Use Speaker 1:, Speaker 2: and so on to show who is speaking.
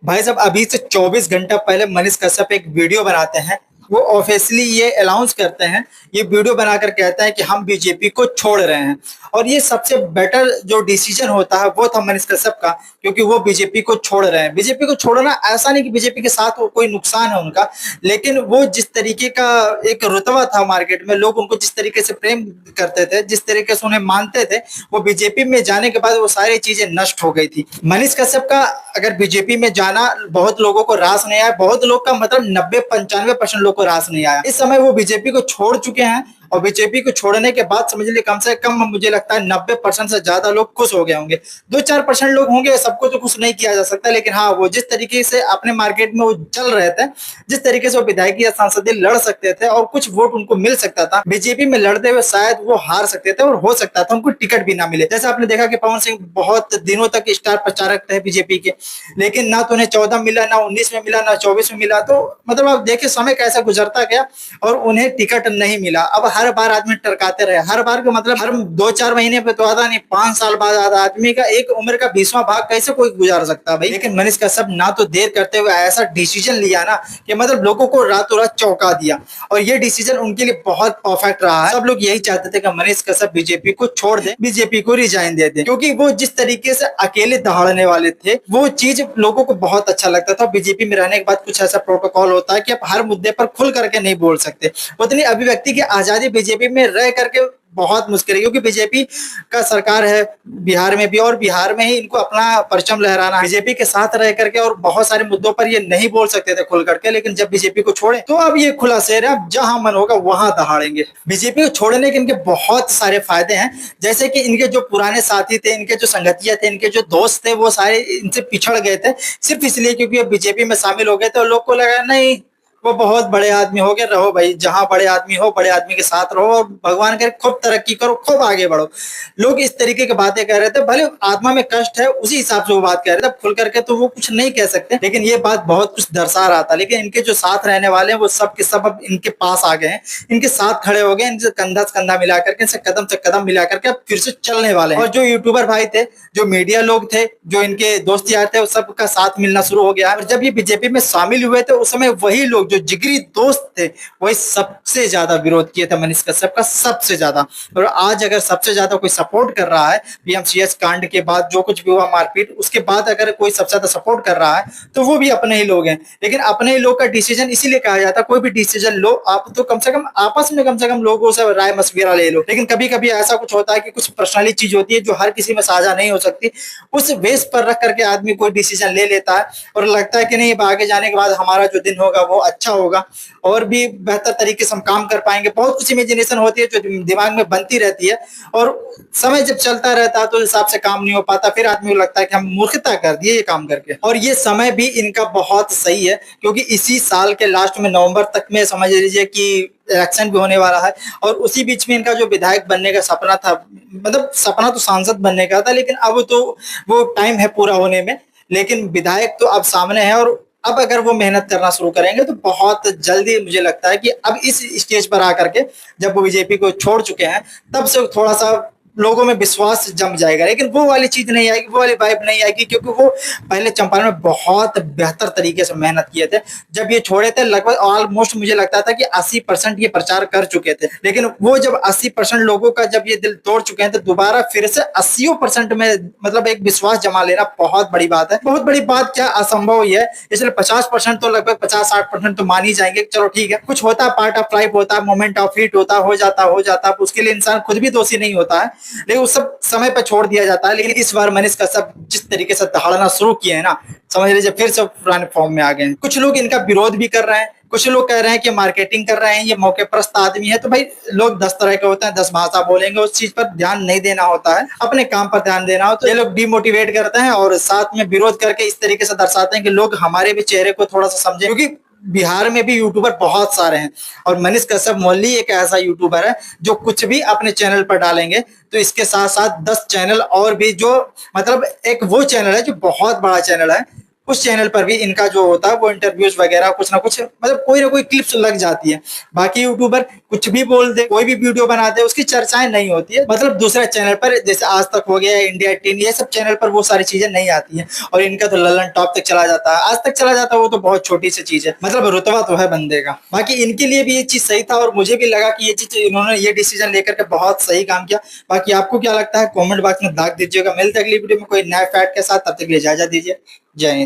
Speaker 1: भाई साहब अभी से 24 घंटा पहले मनीष कश्यप एक वीडियो बनाते हैं। वो ऑफिशियली ये अनाउंस करते हैं, ये वीडियो बनाकर कहते हैं कि हम बीजेपी को छोड़ रहे हैं। और ये सबसे बेटर जो डिसीजन होता है वो था मनीष कश्यप का, क्योंकि वो बीजेपी को छोड़ रहे हैं। बीजेपी को छोड़ना ऐसा नहीं कि बीजेपी के साथ कोई नुकसान है उनका, लेकिन वो जिस तरीके का एक रुतबा था मार्केट में, लोग उनको जिस तरीके से प्रेम करते थे, जिस तरीके से उन्हें मानते थे, वो बीजेपी में जाने के बाद वो सारी चीजें नष्ट हो गई थी। मनीष कश्यप का अगर बीजेपी में जाना बहुत लोगों को रास नहीं आया, बहुत लोग का मतलब 90-95% लोग को रास नहीं आया। इस समय वो बीजेपी को छोड़ चुके हैं और बीजेपी को छोड़ने के बाद समझ लीजिए कम से कम मुझे लगता है 90% से ज्यादा लोग खुश हो गए होंगे। 2-4% लोग होंगे, सबको तो खुश नहीं किया जा सकता, लेकिन हाँ, वो जिस तरीके से अपने मार्केट में वो चल रहे थे, जिस तरीके से वो विधायकी या सांसदीय लड़ सकते थे और कुछ वोट उनको मिल सकता था, बीजेपी में लड़ते हुए शायद वो हार सकते थे और हो सकता था उनको टिकट भी ना मिले। जैसे आपने देखा कि पवन सिंह बहुत दिनों तक स्टार प्रचारक थे बीजेपी के, लेकिन ना तो उन्हें 14 मिला, ना 19 में मिला, ना 24 में मिला। तो मतलब आप देखिए समय कैसा गुजरता गया और उन्हें टिकट नहीं मिला। अब हर बार आदमी टरकाते रहे, हर बार का मतलब हर 2-4 महीने पे तो आता नहीं, 5 साल बाद आदमी का एक उम्र का 20वां भाग कैसे कोई गुजार सकता है भाई। लेकिन मनीष कश्यप ना तो देर करते हुए ऐसा डिसीजन लिया ना कि मतलब लोगों को रातों रात चौंका दिया, और ये डिसीजन उनके लिए बहुत परफेक्ट रहा है। सब लोग यही चाहते थे कि मनीष कश्यप बीजेपी को छोड़ दे, बीजेपी को रिजाइन दे दे, क्योंकि वो जिस तरीके से अकेले दहाड़ने वाले थे वो चीज लोगों को बहुत अच्छा लगता था। बीजेपी में रहने के बाद कुछ ऐसा प्रोटोकॉल होता है कि आप हर मुद्दे पर खुल करके नहीं बोल सकते। उतनी अभिव्यक्ति की आजादी बीजेपी में रह करके बहुत मुश्किल है, क्योंकि बीजेपी का सरकार है बिहार में भी, और बिहार में ही इनको अपना परचम लहराना। बीजेपी के साथ रह करके और बहुत सारे मुद्दों पर ये नहीं बोल सकते थे खुल करके, लेकिन जब बीजेपी को छोड़े तो अब ये खुला शेर है, जहां मन होगा वहां दहाड़ेंगे। बीजेपी को छोड़ने के इनके बहुत सारे फायदे हैं, जैसे कि इनके जो पुराने साथी थे, इनके जो संगतिया थे, इनके जो दोस्त थे, वो सारे इनसे पिछड़ गए थे सिर्फ इसलिए क्योंकि वो बीजेपी में शामिल हो गए थे। और लोग को लगा नहीं, वो बहुत बड़े आदमी हो गए, रहो भाई, जहां बड़े आदमी हो बड़े आदमी के साथ रहो और भगवान करे खूब तरक्की करो, खूब आगे बढ़ो। लोग इस तरीके की बातें कह रहे थे, भले आत्मा में कष्ट है उसी हिसाब से वो बात कह रहे थे। खुल करके तो वो कुछ नहीं कह सकते, लेकिन ये बात बहुत कुछ दर्शा रहा था। लेकिन इनके जो साथ रहने वाले हैं वो सब के सब अब इनके पास आ गए हैं, इनके साथ खड़े हो गए, इनसे कंधा से कंधा मिला करके, इनसे कदम मिला करके अब फिर से चलने वाले हैं। और जो यूट्यूबर भाई थे, जो मीडिया लोग थे, जो इनके दोस्त यार थे, वो सबका साथ मिलना शुरू हो गया। और जब ये बीजेपी में शामिल हुए थे उस समय वही लोग जो जिगरी दोस्त थे वही सबसे ज्यादा विरोध किए थे मनीष कश्यप का, सबसे ज्यादा। और आज अगर सबसे ज्यादा कोई सपोर्ट कर रहा है पीएमसीएच कांड के बाद, जो कुछ भी हुआ मारपीट, उसके बाद अगर कोई सबसे ज्यादा सपोर्ट कर रहा है तो वो भी अपने ही लोग हैं। लेकिन अपने ही लोग का डिसीजन इसीलिए कहा जाता है, कोई भी डिसीजन लो आप तो कम से कम आपस में कम से कम लोगों से राय मशविरा ले लो। लेकिन कभी कभी ऐसा कुछ होता है कि कुछ पर्सनली चीज होती है जो हर किसी में साझा नहीं हो सकती, उस बेस पर रख करके आदमी कोई डिसीजन ले लेता है और लगता है कि नहीं, आगे जाने के बाद हमारा जो दिन होगा वो अच्छा होगा और भी बेहतर तरीके से हम काम कर पाएंगे। बहुत कुछ इमेजिनेशन होती है जो दिमाग में बनती रहती है, और समय जब चलता रहता है तो हिसाब से काम नहीं हो पाता, फिर आदमी को लगता है कि हम मूर्खता कर दिए ये काम करके। और ये समय भी इनका बहुत सही है, क्योंकि इसी साल के लास्ट में नवंबर तक में समझ लीजिए कि इलेक्शन भी होने वाला है। और उसी बीच में इनका जो विधायक बनने का सपना था, मतलब सपना तो सांसद बनने का था, लेकिन अब तो वो टाइम है पूरा होने में, लेकिन विधायक तो अब सामने है। और अब अगर वो मेहनत करना शुरू करेंगे तो बहुत जल्दी मुझे लगता है कि अब इस स्टेज पर आकर के जब वो बीजेपी को छोड़ चुके हैं तब से थोड़ा सा लोगों में विश्वास जम जाएगा। लेकिन वो वाली चीज नहीं आएगी, वो वाली वाइब नहीं आएगी, क्योंकि वो पहले चंपारण में बहुत बेहतर तरीके से मेहनत किए थे। जब ये छोड़े थे लगभग ऑलमोस्ट मुझे लगता था कि 80% ये प्रचार कर चुके थे, लेकिन वो जब 80% लोगों का जब ये दिल तोड़ चुके हैं तो दोबारा फिर से 80% में मतलब एक विश्वास जमा लेना बहुत बड़ी बात है। बहुत बड़ी बात क्या, असंभव ही है। इसलिए 50% तो लगभग 50-60% तो मान ही जाएंगे, चलो ठीक है, कुछ होता है, पार्ट ऑफ लाइफ होता है, मोमेंट ऑफ हिट होता है, हो जाता है, उसके लिए इंसान खुद भी दोषी नहीं होता है, लेकिन उस सब समय पर छोड़ दिया जाता है। लेकिन इस बार मनीष कश्यप जिस तरीके से दहाड़ना शुरू किए हैं ना, समझ लीजिए फिर से पुराने फॉर्म में आ गए हैं। कुछ लोग इनका विरोध भी कर रहे हैं, कुछ लोग कह रहे हैं कि मार्केटिंग कर रहे हैं, ये मौके प्रस्त आदमी है। तो भाई लोग 10 तरह के होते हैं, 10 भाषा बोलेंगे, उस चीज पर ध्यान नहीं देना होता है, अपने काम पर ध्यान देना हो तो ये लोग डिमोटिवेट करते हैं और साथ में विरोध करके इस तरीके से दर्शाते हैं कि लोग हमारे भी चेहरे को थोड़ा सा समझे। क्योंकि बिहार में भी यूट्यूबर बहुत सारे हैं और मनीष कश्यप मोनली एक ऐसा यूट्यूबर है जो कुछ भी अपने चैनल पर डालेंगे तो इसके साथ साथ 10 चैनल और भी, जो मतलब एक वो चैनल है जो बहुत बड़ा चैनल है, उस चैनल पर भी इनका जो होता है वो इंटरव्यूज वगैरह कुछ ना कुछ मतलब कोई ना कोई क्लिप्स लग जाती है। बाकी यूट्यूबर कुछ भी बोल दे, कोई भी वीडियो बना दे, उसकी चर्चाएं नहीं होती है। मतलब दूसरे चैनल पर जैसे आज तक हो गया, इंडिया टीन, ये सब चैनल पर वो सारी चीजें नहीं आती है। और इनका तो ललन टॉप तक चला जाता है, आज तक चला जाता है, वो तो बहुत छोटी सी चीज है। मतलब रुतबा तो है बंदे का। बाकी इनके लिए भी ये चीज सही था और मुझे भी लगा कि ये चीज इन्होंने ये डिसीजन लेकर के बहुत सही काम किया। बाकी आपको क्या लगता है कमेंट बॉक्स में दाग दीजिएगा। मिलते हैं अगली वीडियो में कोई नया फैक्ट के साथ, तब तक के लिए इजाजत दीजिए। जय हिंद।